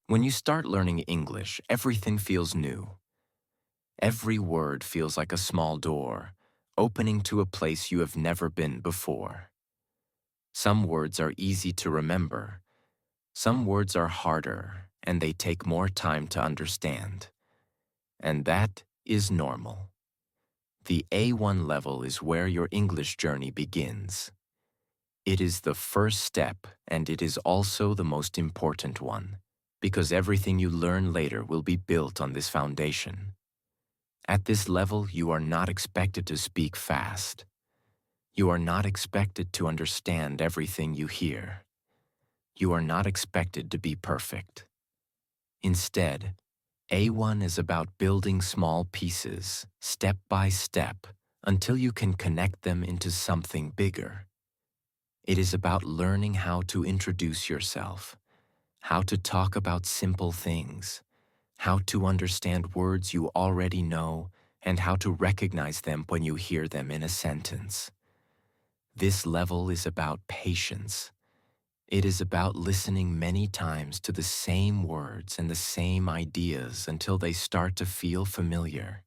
When you start learning English, everything feels new. Every word feels like a small door, opening to a place you have never been before. Some words are easy to remember. Some words are harder, and they take more time to understand. And that is normal. The A1 level is where your English journey begins. It is the first step, and it is also the most important one, because everything you learn later will be built on this foundation. At this level, you are not expected to speak fast. You are not expected to understand everything you hear. You are not expected to be perfect. Instead, A1 is about building small pieces, step by step, until you can connect them into something bigger. It is about learning how to introduce yourself, how to talk about simple things, how to understand words you already know, and how to recognize them when you hear them in a sentence. This level is about patience. It is about listening many times to the same words and the same ideas until they start to feel familiar.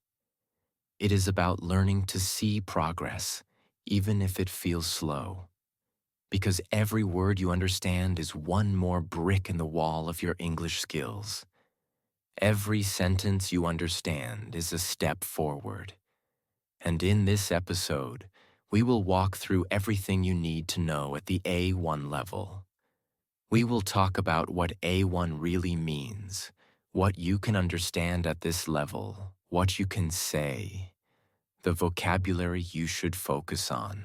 It is about learning to see progress, even if it feels slow. Because every word you understand is one more brick in the wall of your English skills. Every sentence you understand is a step forward. And in this episode, we will walk through everything you need to know at the A1 level. We will talk about what A1 really means, what you can understand at this level, what you can say, the vocabulary you should focus on,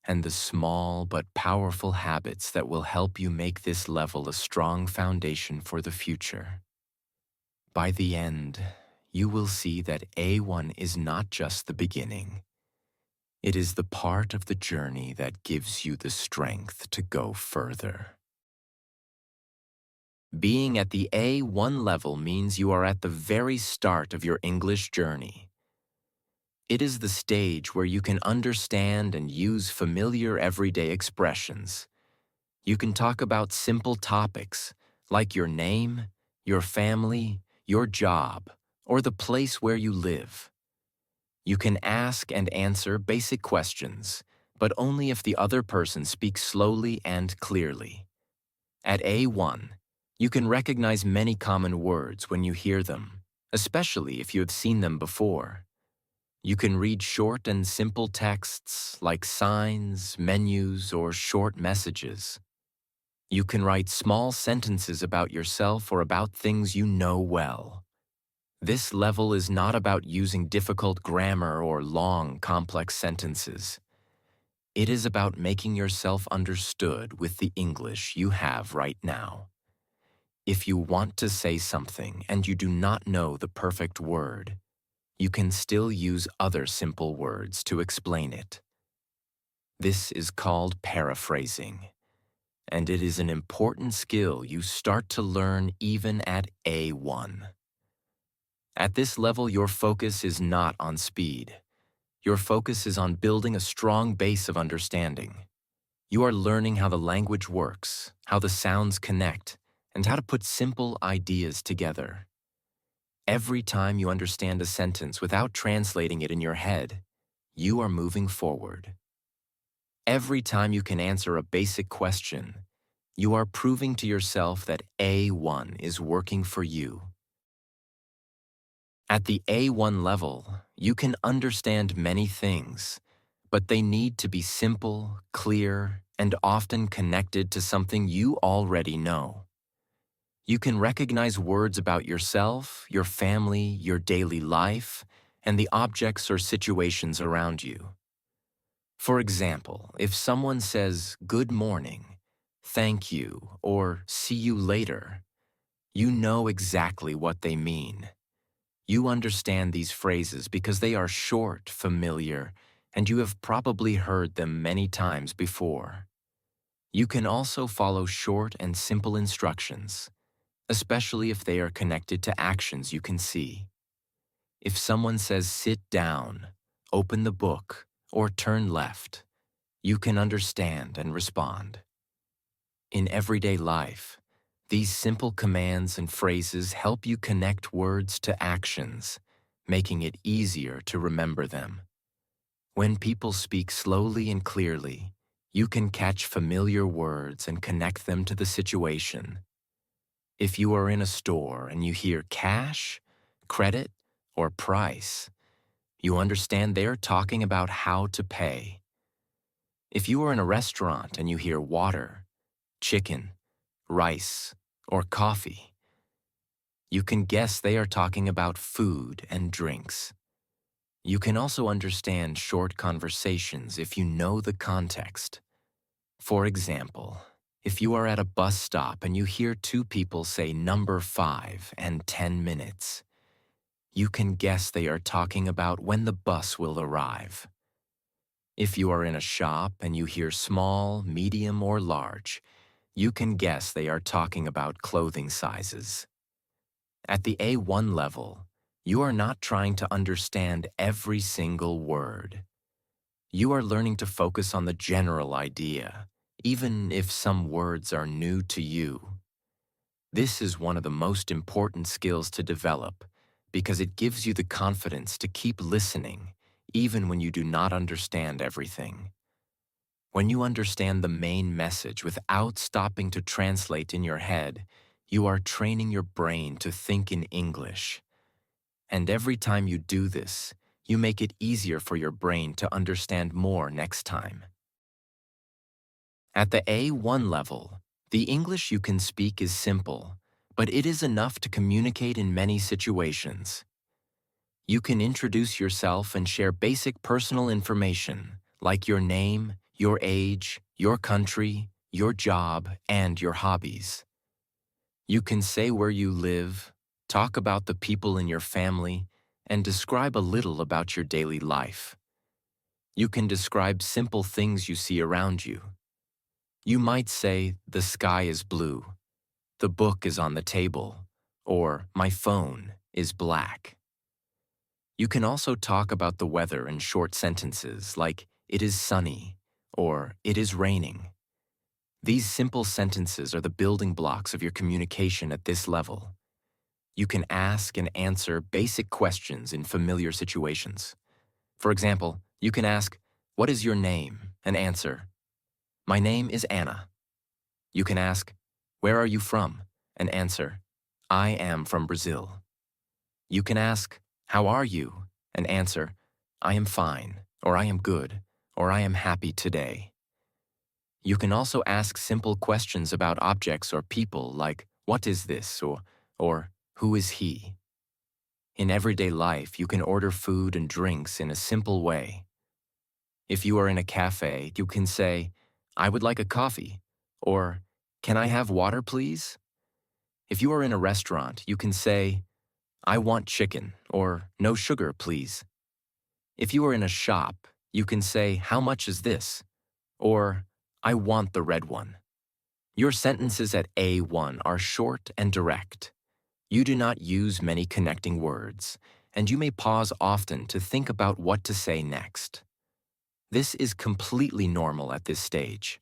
and the small but powerful habits that will help you make this level a strong foundation for the future. By the end, you will see that A1 is not just the beginning. It is the part of the journey that gives you the strength to go further. Being at the A1 level means you are at the very start of your English journey. It is the stage where you can understand and use familiar everyday expressions. You can talk about simple topics like your name, your family, your job, or the place where you live. You can ask and answer basic questions, but only if the other person speaks slowly and clearly. At A1, you can recognize many common words when you hear them, especially if you have seen them before. You can read short and simple texts like signs, menus, or short messages. You can write small sentences about yourself or about things you know well. This level is not about using difficult grammar or long, complex sentences. It is about making yourself understood with the English you have right now. If you want to say something and you do not know the perfect word, you can still use other simple words to explain it. This is called paraphrasing, and it is an important skill you start to learn even at A1. At this level, your focus is not on speed. Your focus is on building a strong base of understanding. You are learning how the language works, how the sounds connect, and how to put simple ideas together. Every time you understand a sentence without translating it in your head, you are moving forward. Every time you can answer a basic question, you are proving to yourself that A1 is working for you. At the A1 level, you can understand many things, but they need to be simple, clear, and often connected to something you already know. You can recognize words about yourself, your family, your daily life, and the objects or situations around you. For example, if someone says, "Good morning," "Thank you," or "See you later," you know exactly what they mean. You understand these phrases because they are short, familiar, and you have probably heard them many times before. You can also follow short and simple instructions, especially if they are connected to actions you can see. If someone says sit down, open the book, or turn left, you can understand and respond. In everyday life, These simple commands and phrases help you connect words to actions, making it easier to remember them. When people speak slowly and clearly, you can catch familiar words and connect them to the situation. If you are in a store and you hear cash, credit, or price, you understand they're talking about how to pay. If you are in a restaurant and you hear water, chicken, rice, or coffee, you can guess they are talking about food and drinks. You can also understand short conversations if you know the context. For example, if you are at a bus stop and you hear two people say number 5 and 10 minutes, you can guess they are talking about when the bus will arrive. If you are in a shop and you hear small, medium, or large, you can guess they are talking about clothing sizes. At the A1 level, you are not trying to understand every single word. You are learning to focus on the general idea, even if some words are new to you. This is one of the most important skills to develop because it gives you the confidence to keep listening, even when you do not understand everything. When you understand the main message without stopping to translate in your head, you are training your brain to think in English. And every time you do this, you make it easier for your brain to understand more next time. At the A1 level, the English you can speak is simple, but it is enough to communicate in many situations. You can introduce yourself and share basic personal information, like your name, your age, your country, your job, and your hobbies. You can say where you live, talk about the people in your family, and describe a little about your daily life. You can describe simple things you see around you. You might say, the sky is blue, the book is on the table, or my phone is black. You can also talk about the weather in short sentences like, it is sunny, or it is raining. These simple sentences are the building blocks of your communication at this level. You can ask and answer basic questions in familiar situations. For example, you can ask, what is your name? And answer, my name is Anna. You can ask, where are you from? And answer, I am from Brazil. You can ask, how are you? And answer, I am fine, or I am good, or I am happy today. You can also ask simple questions about objects or people like, what is this? Or who is he? In everyday life, you can order food and drinks in a simple way. If you are in a cafe, you can say, I would like a coffee, or can I have water, please? If you are in a restaurant, you can say, I want chicken, or no sugar, please. If you are in a shop, you can say, how much is this? Or, I want the red one. Your sentences at A1 are short and direct. You do not use many connecting words, and you may pause often to think about what to say next. This is completely normal at this stage.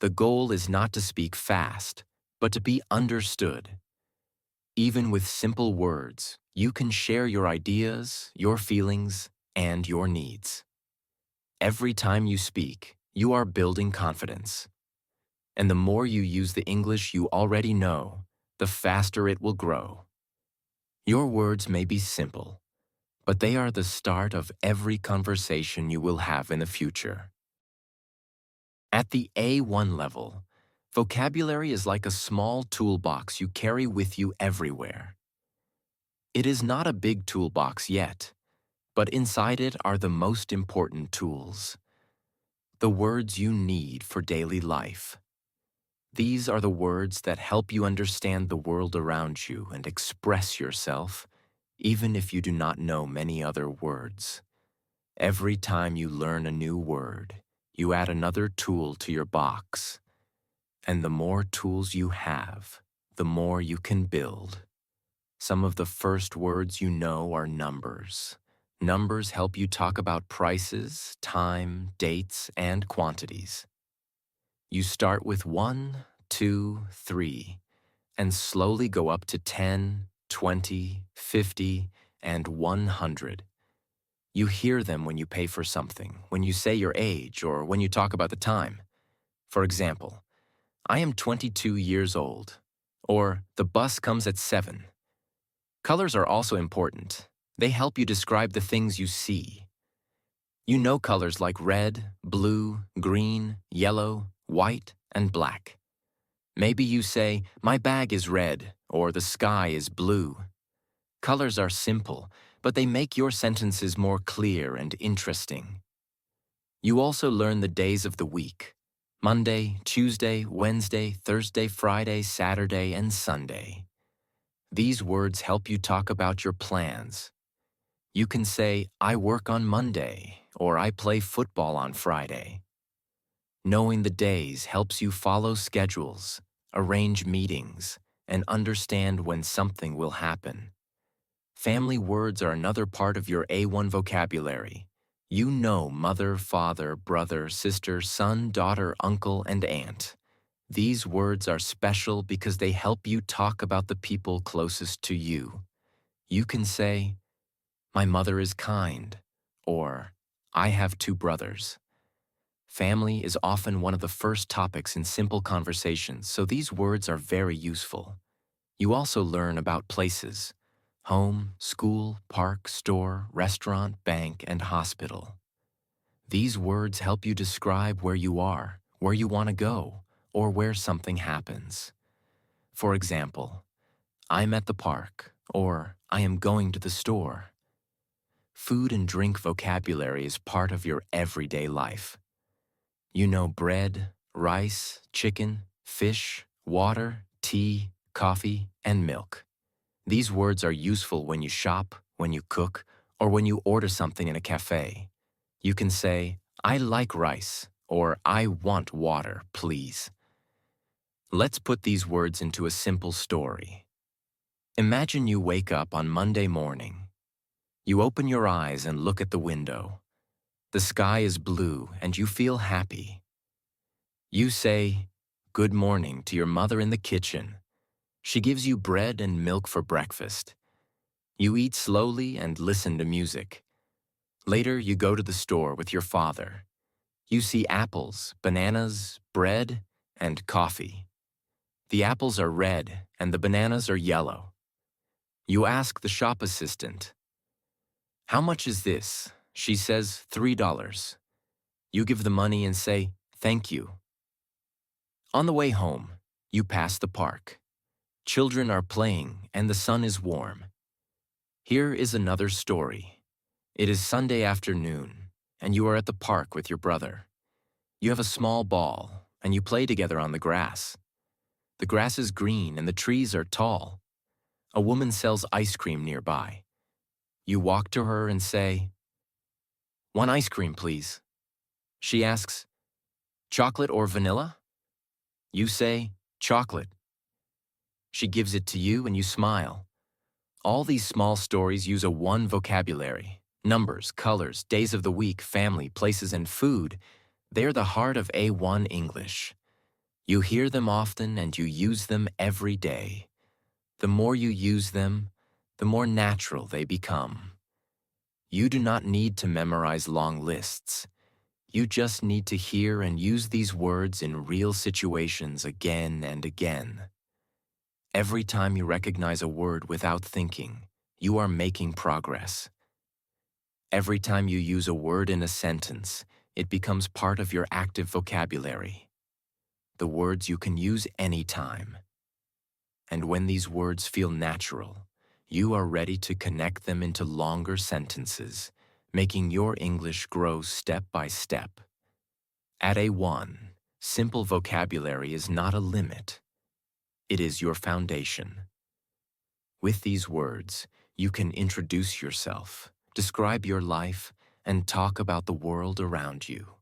The goal is not to speak fast, but to be understood. Even with simple words, you can share your ideas, your feelings, and your needs. Every time you speak, you are building confidence. And the more you use the English you already know, the faster it will grow. Your words may be simple, but they are the start of every conversation you will have in the future. At the A1 level, vocabulary is like a small toolbox you carry with you everywhere. It is not a big toolbox yet, but inside it are the most important tools. The words you need for daily life. These are the words that help you understand the world around you and express yourself, even if you do not know many other words. Every time you learn a new word, you add another tool to your box. And the more tools you have, the more you can build. Some of the first words you know are numbers. Numbers help you talk about prices, time, dates, and quantities. You start with 1, 2, 3, and slowly go up to 10, 20, 50, and 100. You hear them when you pay for something, when you say your age, or when you talk about the time. For example, I am 22 years old, or the bus comes at 7. Colors are also important. They help you describe the things you see. You know colors like red, blue, green, yellow, white, and black. Maybe you say, "My bag is red," or "the sky is blue." Colors are simple, but they make your sentences more clear and interesting. You also learn the days of the week: Monday, Tuesday, Wednesday, Thursday, Friday, Saturday, and Sunday. These words help you talk about your plans. You can say, "I work on Monday," or "I play football on Friday." Knowing the days helps you follow schedules, arrange meetings, and understand when something will happen. Family words are another part of your A1 vocabulary. You know mother, father, brother, sister, son, daughter, uncle, and aunt. These words are special because they help you talk about the people closest to you. You can say, "My mother is kind," or "I have 2 brothers." Family is often one of the first topics in simple conversations, so these words are very useful. You also learn about places: home, school, park, store, restaurant, bank, and hospital. These words help you describe where you are, where you want to go, or where something happens. For example, "I'm at the park," or "I am going to the store." Food and drink vocabulary is part of your everyday life. You know bread, rice, chicken, fish, water, tea, coffee, and milk. These words are useful when you shop, when you cook, or when you order something in a cafe. You can say, "I like rice," or "I want water, please." Let's put these words into a simple story. Imagine you wake up on Monday morning. You open your eyes and look at the window. The sky is blue and you feel happy. You say, "Good morning" to your mother in the kitchen. She gives you bread and milk for breakfast. You eat slowly and listen to music. Later, you go to the store with your father. You see apples, bananas, bread, and coffee. The apples are red and the bananas are yellow. You ask the shop assistant, "How much is this?" She says, $3. You give the money and say, "Thank you." On the way home, you pass the park. Children are playing and the sun is warm. Here is another story. It is Sunday afternoon, and you are at the park with your brother. You have a small ball, and you play together on the grass. The grass is green and the trees are tall. A woman sells ice cream nearby. You walk to her and say, "One ice cream, please." She asks, "Chocolate or vanilla?" You say, "Chocolate." She gives it to you and you smile. All these small stories use a one vocabulary: numbers, colors, days of the week, family, places, and food. They're the heart of A1 English. You hear them often and you use them every day. The more you use them, the more natural they become. You do not need to memorize long lists. You just need to hear and use these words in real situations again and again. Every time you recognize a word without thinking, you are making progress. Every time you use a word in a sentence, it becomes part of your active vocabulary. The words you can use anytime. And when these words feel natural, you are ready to connect them into longer sentences, making your English grow step by step. At A1, simple vocabulary is not a limit. It is your foundation. With these words, you can introduce yourself, describe your life, and talk about the world around you.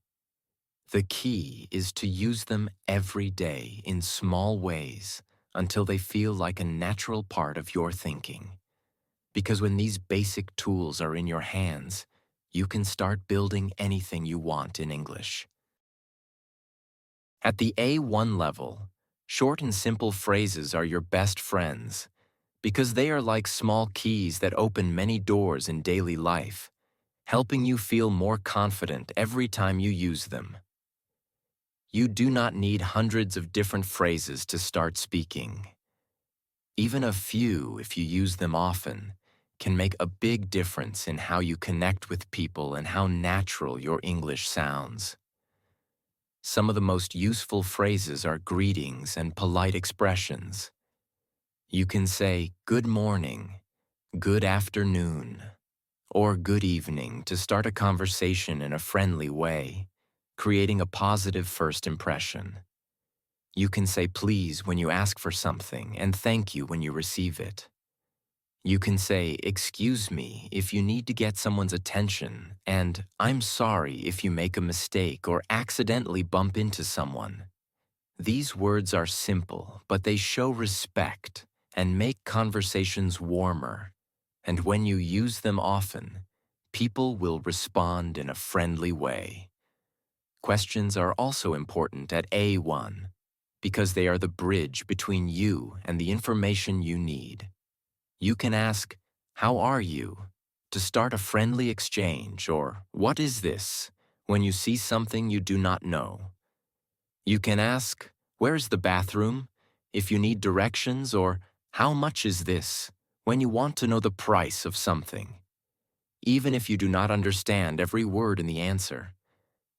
The key is to use them every day in small ways until they feel like a natural part of your thinking. Because when these basic tools are in your hands, you can start building anything you want in English. At the A1 level, Short and simple phrases are your best friends because they are like small keys that open many doors in daily life, helping you feel more confident every time you use them. You do not need hundreds of different phrases to start speaking. Even a few, if you use them often, can make a big difference in how you connect with people and how natural your English sounds. Some of the most useful phrases are greetings and polite expressions. You can say good morning, good afternoon, or good evening to start a conversation in a friendly way, creating a positive first impression. You can say please when you ask for something and thank you when you receive it. You can say excuse me if you need to get someone's attention and I'm sorry if you make a mistake or accidentally bump into someone. These words are simple, but they show respect and make conversations warmer. And when you use them often, people will respond in a friendly way. Questions are also important at A1 because they are the bridge between you and the information you need. You can ask, "How are you?" to start a friendly exchange, or "What is this?" when you see something you do not know. You can ask, "Where's the bathroom?" if you need directions, or "How much is this?" when you want to know the price of something. Even if you do not understand every word in the answer,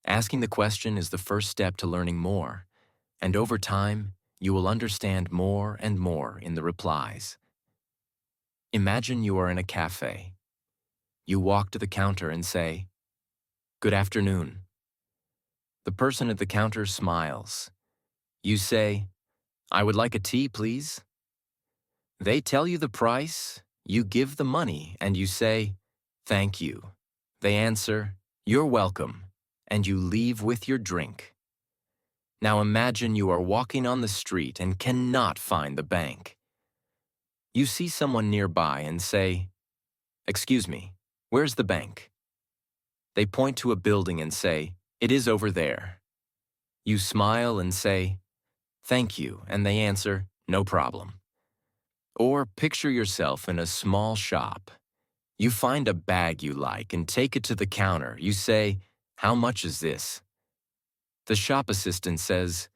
asking the question is the first step to learning more, and over time, you will understand more and more in the replies. Imagine you are in a cafe. You walk to the counter and say, "Good afternoon." The person at the counter smiles. You say, "I would like a tea, please." They tell you the price, you give the money, and you say, "Thank you." They answer, "You're welcome," and you leave with your drink. Now imagine you are walking on the street and cannot find the bank. You see someone nearby and say, "Excuse me, where's the bank?" They point to a building and say, "It is over there." You smile and say, "Thank you," and they answer, "No problem." Or picture yourself in a small shop. You find a bag you like and take it to the counter. You say, "How much is this?" The shop assistant says,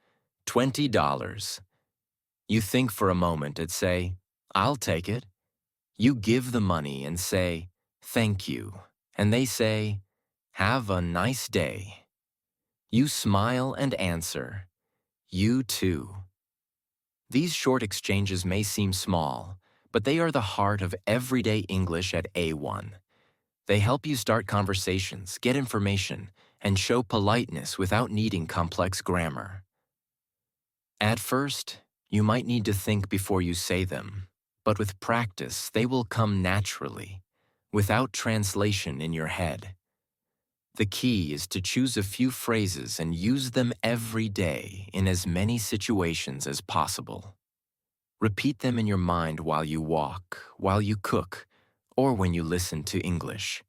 $20. You think for a moment and say, "I'll take it." You give the money and say, "Thank you." And they say, "Have a nice day." You smile and answer, "You too." These short exchanges may seem small, but they are the heart of everyday English at A1. They help you start conversations, get information, and show politeness without needing complex grammar. At first, you might need to think before you say them, but with practice, they will come naturally, without translation in your head. The key is to choose a few phrases and use them every day in as many situations as possible. Repeat them in your mind while you walk, while you cook, or when you listen to English.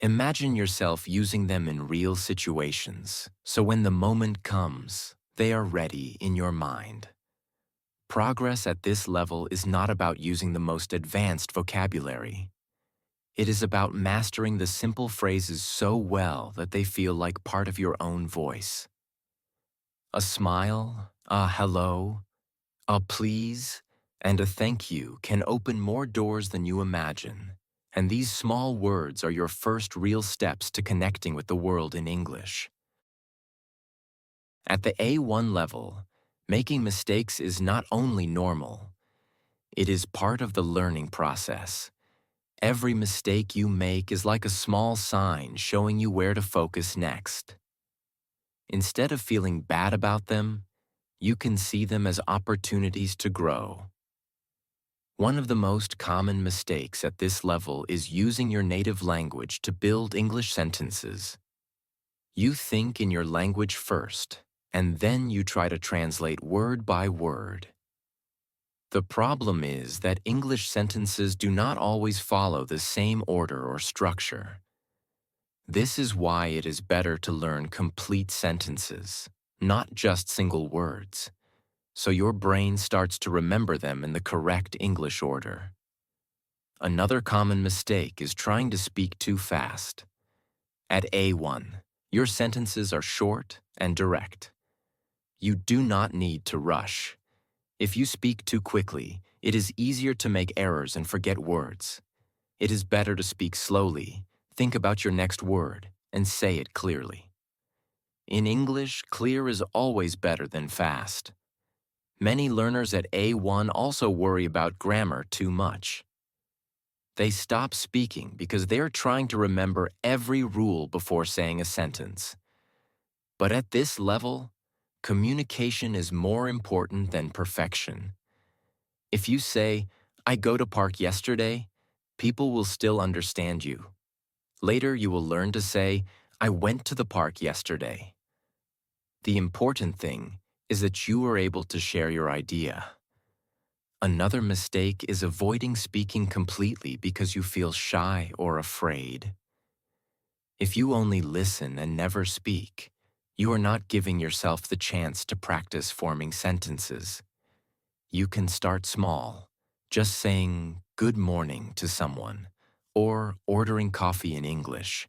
Imagine yourself using them in real situations, so when the moment comes, they are ready in your mind. Progress at this level is not about using the most advanced vocabulary. It is about mastering the simple phrases so well that they feel like part of your own voice. A smile, a hello, a please, and a thank you can open more doors than you imagine, and these small words are your first real steps to connecting with the world in English. At the A1 level, making mistakes is not only normal, it is part of the learning process. Every mistake you make is like a small sign showing you where to focus next. Instead of feeling bad about them, you can see them as opportunities to grow. One of the most common mistakes at this level is using your native language to build English sentences. You think in your language first, and then you try to translate word by word. The problem is that English sentences do not always follow the same order or structure. This is why it is better to learn complete sentences, not just single words. so your brain starts to remember them in the correct English order. Another common mistake is trying to speak too fast. At A1, your sentences are short and direct. You do not need to rush. If you speak too quickly, it is easier to make errors and forget words. It is better to speak slowly, think about your next word, and say it clearly. In English, clear is always better than fast. Many learners at A1 also worry about grammar too much. They stop speaking because they are trying to remember every rule before saying a sentence. But at this level, communication is more important than perfection. If you say, "I go to park yesterday," people will still understand you. Later, you will learn to say, "I went to the park yesterday." The important thing is that you are able to share your idea. Another mistake is avoiding speaking completely because you feel shy or afraid. If you only listen and never speak, you are not giving yourself the chance to practice forming sentences. You can start small, just saying "good morning" to someone, or ordering coffee in English.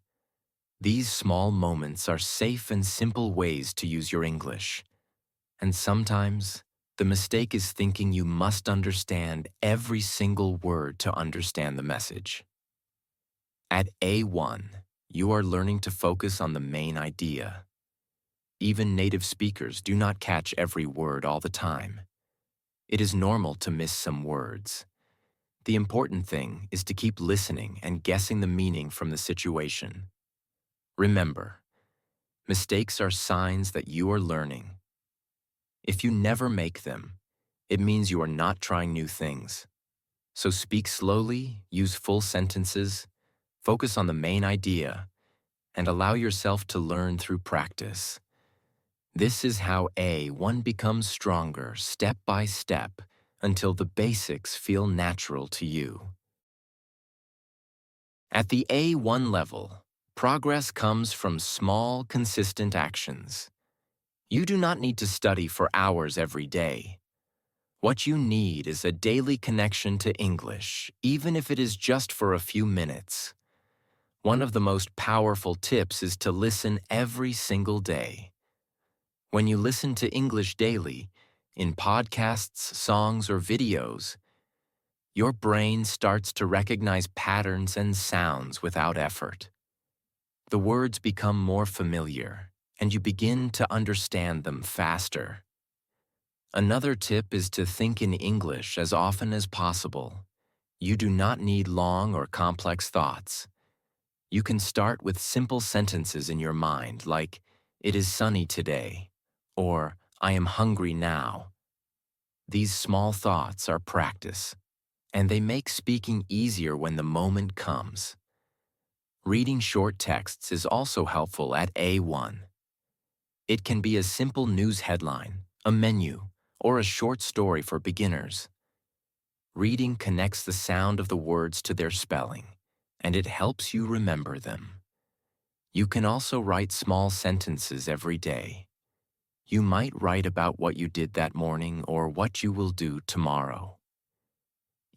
These small moments are safe and simple ways to use your English. And sometimes, the mistake is thinking you must understand every single word to understand the message. At A1, you are learning to focus on the main idea. Even native speakers do not catch every word all the time. It is normal to miss some words. The important thing is to keep listening and guessing the meaning from the situation. Remember, mistakes are signs that you are learning. If you never make them, it means you are not trying new things. So speak slowly, use full sentences, focus on the main idea, and allow yourself to learn through practice. This is how A1 becomes stronger step by step until the basics feel natural to you. At the A1 level, progress comes from small, consistent actions. You do not need to study for hours every day. What you need is a daily connection to English, even if it is just for a few minutes. One of the most powerful tips is to listen every single day. When you listen to English daily, in podcasts, songs, or videos, your brain starts to recognize patterns and sounds without effort. The words become more familiar, and you begin to understand them faster. Another tip is to think in English as often as possible. You do not need long or complex thoughts. You can start with simple sentences in your mind like, "It is sunny today," or "I am hungry now." These small thoughts are practice, and they make speaking easier when the moment comes. Reading short texts is also helpful at A1. It can be a simple news headline, a menu, or a short story for beginners. Reading connects the sound of the words to their spelling, and it helps you remember them. You can also write small sentences every day. You might write about what you did that morning or what you will do tomorrow.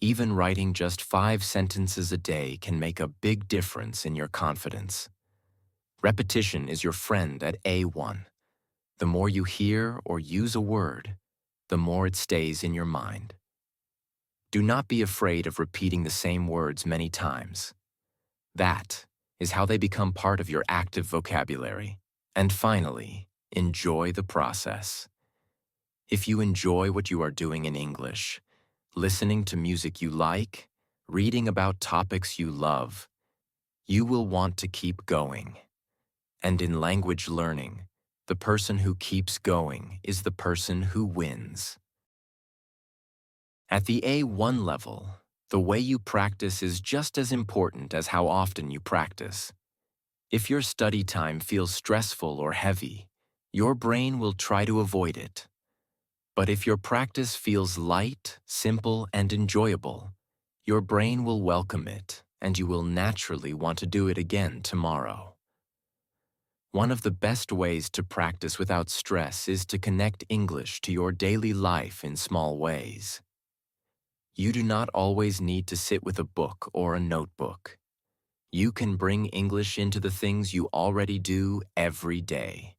Even writing just 5 sentences a day can make a big difference in your confidence. Repetition is your friend at A1. The more you hear or use a word, the more it stays in your mind. Do not be afraid of repeating the same words many times. That is how they become part of your active vocabulary. And finally, enjoy the process. If you enjoy what you are doing in English, listening to music you like, reading about topics you love, you will want to keep going. And in language learning, the person who keeps going is the person who wins. At the A1 level, the way you practice is just as important as how often you practice. If your study time feels stressful or heavy, your brain will try to avoid it. But if your practice feels light, simple, and enjoyable, your brain will welcome it, and you will naturally want to do it again tomorrow. One of the best ways to practice without stress is to connect English to your daily life in small ways. You do not always need to sit with a book or a notebook. You can bring English into the things you already do every day.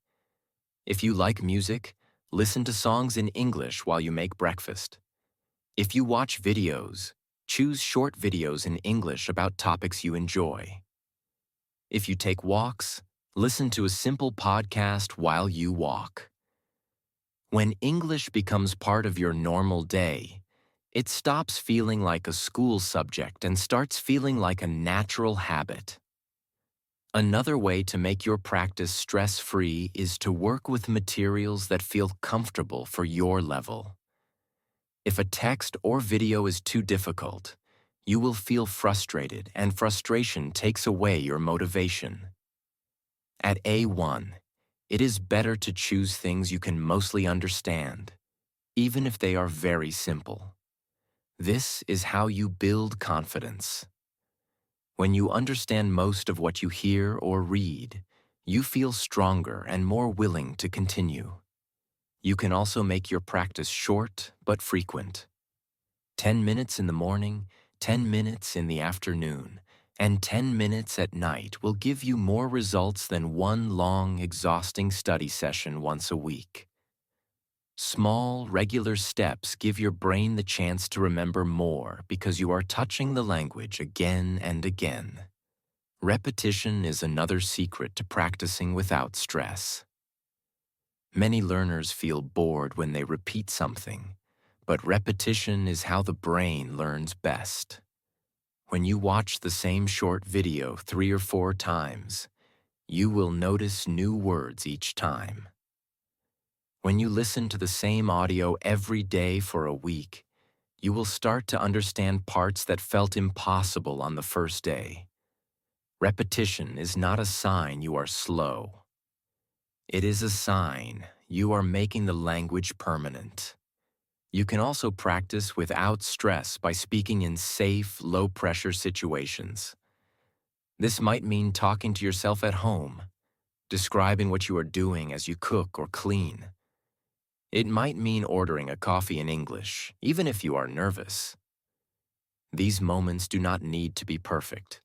If you like music, listen to songs in English while you make breakfast. If you watch videos, choose short videos in English about topics you enjoy. If you take walks, listen to a simple podcast while you walk. When English becomes part of your normal day, it stops feeling like a school subject and starts feeling like a natural habit. Another way to make your practice stress-free is to work with materials that feel comfortable for your level. If a text or video is too difficult, you will feel frustrated, and frustration takes away your motivation. At A1, it is better to choose things you can mostly understand, even if they are very simple. This is how you build confidence. When you understand most of what you hear or read, you feel stronger and more willing to continue. You can also make your practice short but frequent. 10 minutes in the morning, 10 minutes in the afternoon, and 10 minutes at night will give you more results than one long, exhausting study session once a week. Small, regular steps give your brain the chance to remember more because you are touching the language again and again. Repetition is another secret to practicing without stress. Many learners feel bored when they repeat something, but repetition is how the brain learns best. When you watch the same short video 3 or 4 times, you will notice new words each time. When you listen to the same audio every day for a week, you will start to understand parts that felt impossible on the first day. Repetition is not a sign you are slow. It is a sign you are making the language permanent. You can also practice without stress by speaking in safe, low-pressure situations. This might mean talking to yourself at home, describing what you are doing as you cook or clean. It might mean ordering a coffee in English, even if you are nervous. These moments do not need to be perfect.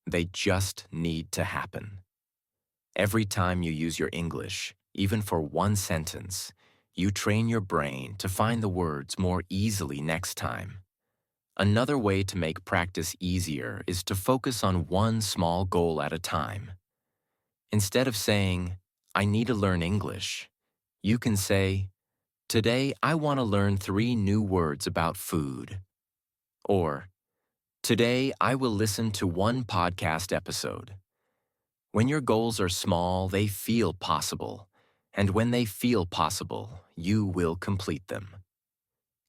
They just need to happen. Every time you use your English, even for one sentence, you train your brain to find the words more easily next time. Another way to make practice easier is to focus on one small goal at a time. Instead of saying, "I need to learn English," you can say, "Today I want to learn 3 new words about food." Or, "Today I will listen to 1 podcast episode." When your goals are small, they feel possible. And when they feel possible, you will complete them.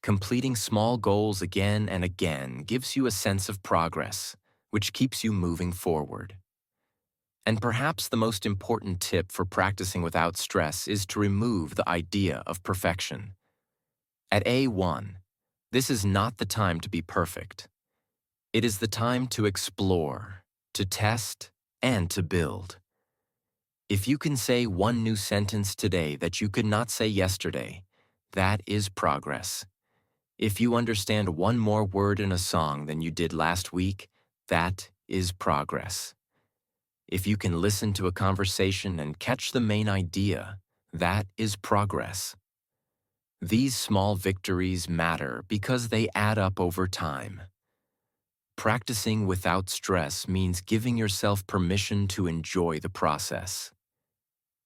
Completing small goals again and again gives you a sense of progress, which keeps you moving forward. And perhaps the most important tip for practicing without stress is to remove the idea of perfection. At A1, this is not the time to be perfect. It is the time to explore, to test, and to build. If you can say one new sentence today that you could not say yesterday, that is progress. If you understand one more word in a song than you did last week, that is progress. If you can listen to a conversation and catch the main idea, that is progress. These small victories matter because they add up over time. Practicing without stress means giving yourself permission to enjoy the process.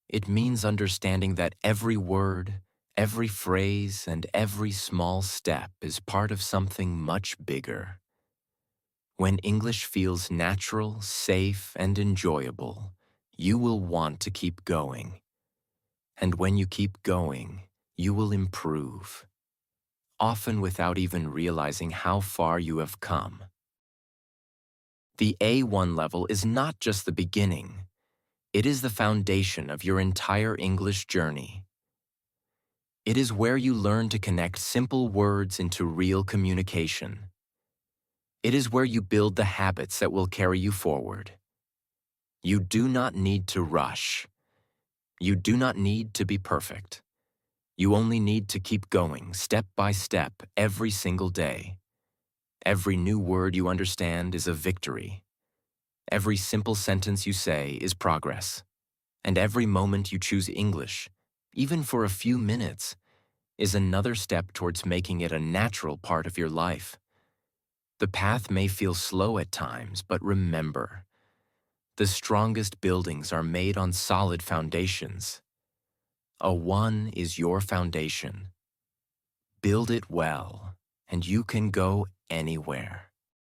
It means understanding that every word, every phrase, and every small step is part of something much bigger. When English feels natural, safe, and enjoyable, you will want to keep going. And when you keep going, you will improve, often without even realizing how far you have come. The A1 level is not just the beginning. It is the foundation of your entire English journey. It is where you learn to connect simple words into real communication. It is where you build the habits that will carry you forward. You do not need to rush. You do not need to be perfect. You only need to keep going, step by step, every single day. Every new word you understand is a victory. Every simple sentence you say is progress. And every moment you choose English, even for a few minutes, is another step towards making it a natural part of your life. The path may feel slow at times, but remember, the strongest buildings are made on solid foundations. A 1 is your foundation. Build it well, and you can go anywhere.